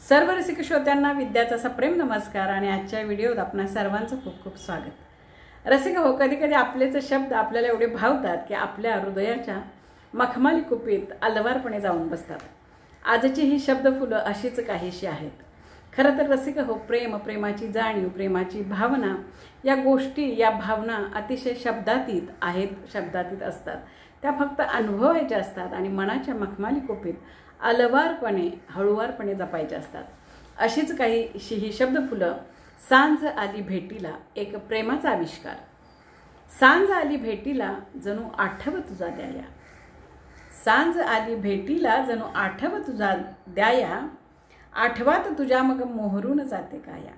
सर्व रसिक श्रोत्यांना विद्याचा सप्रेम नमस्कार आणि आजच्या व्हिडिओत आपणा सर्वांचं खूप खूप स्वागत। रसिक हो, कधी कधी आपलेच शब्द आपल्याला एवढे भावतात की आपल्या हृदयाच्या मखमाली कुपीत अलवारपणे जाऊन बसतात। आजची ही शब्द फुलं अशीच काहीशी आहेत। खरं तर रसिक हो, प्रेमाची जाणीव, प्रेमाची भावना या गोष्टी, या भावना अतिशय शब्दातीत आहेत, शब्दातीत असतात। त्या फक्त अनुभवायच्या असतात आणि मनाच्या मखमाली कुपीत अलवारपणे, हळुवारपणे जपायच्या असतात। अशीच काहीशी ही शब्द फुलं। सांज आली भेटीला, एक प्रेमाचा आविष्कार। सांज आली भेटीला, जणू आठव तुझा द्याया। सांज आली भेटीला, जणू आठव तुझा द्याया। आठवात तुझ्या मग मोहरून जाते काया।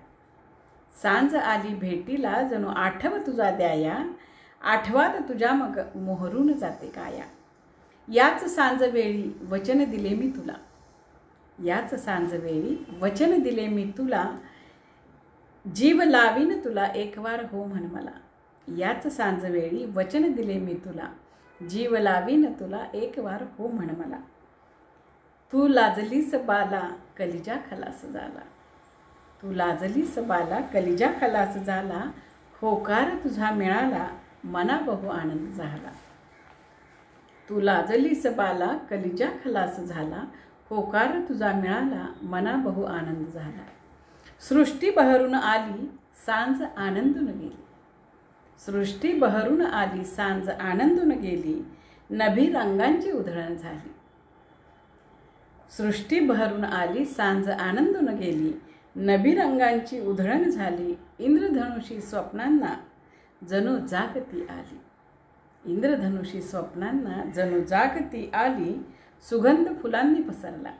सांज आली भेटीला, जणू आठव तुझा द्याया। आठवात तुझ्या मग मोहरून जाते काया। याच सांज वेळी वचन दिले मी तुला। याच सांज वेळी वचन दिले मी तुला। जीव लावीन तुला एक वार हो म्हण मला। याच सांज वेळी वचन दिले मी तुला। जीव लावीन तुला एक वार हो म्हण मला। तू लाजलीस बाला, कलिजा खलास झाला। तू लाजलीस बाला, कलिजा खलास झाला। होकार तुझा मिळाला, मना बहु आनंद झाला। तू लाजलीस बाला, कलिजा खलास झाला। होकार तुझा मिळाला, मना बहु आनंद झाला। सृष्टी बहरून आली, सांज आनंदून गेली। सृष्टी बहरून आली, सांज आनंदून गेली। नभी रंगांची उधळण झाली। सृष्टी बहरून आली, सांज आनंदून गेली। नभी रंगांची उधळण झाली। इंद्रधनुषी स्वप्नांना जणू जागती आली। इंद्रधनुषी स्वप्नांना जणू जागती आली। सुगंध फुलांनी पसरला।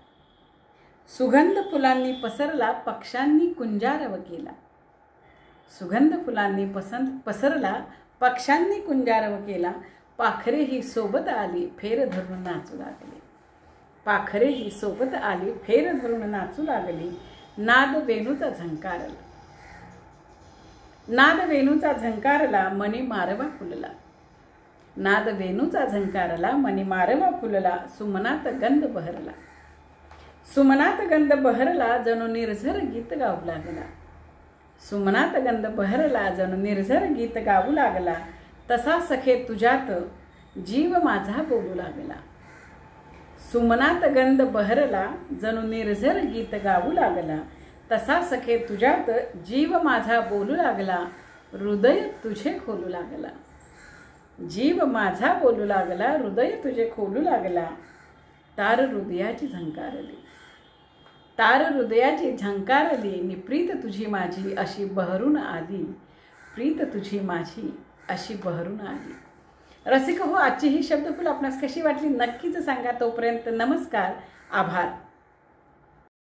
सुगंध फुलांनी पसरला, पक्ष्यांनी कुंजारव केला। सुगंध फुलांनी पसरला, पक्ष्यांनी कुंजारव केला। पाखरे ही सोबत आली, फेर धरून नाचू लागली। पाखरे ही सोबत आली, फेर धरून नाचू लागली। नाद वेणूचा झंकारला। नाद वेणूचा झंकारला, मनी मारवा फुलला। नाद वेणूचा झंकारला, मनी मारवा फुलला। सुमनात गंध बहरला। सुमनात गंध बहरला, जणू निर्झर गीत गाऊ लागला। सुमनात गंध बहरला, जणू निर्झर गीत गाऊ लागला। तसा सखे तुझ्यात जीव माझा बोलू लागला। सुमनात गंध बहरला, जणू निर्झर गीत गाऊ लागला। तसा सखे तुझ्यात जीव माझा बोलू लागला। हृदय तुझे खोलू लागला। जीव माझा बोलू लागला, हृदय तुझे खोलू लागला। तार हृदयाची झंकारली। तार हृदयाची झंकारली, नि प्रीत तुझी माझी अशी बहरून आली। प्रीत तुझी माझी अशी बहरून आली। रसिक हो, आजची ही शब्दफुल आपणास कशी वाटली नक्कीच सांगा। तोपर्यंत नमस्कार, आभार।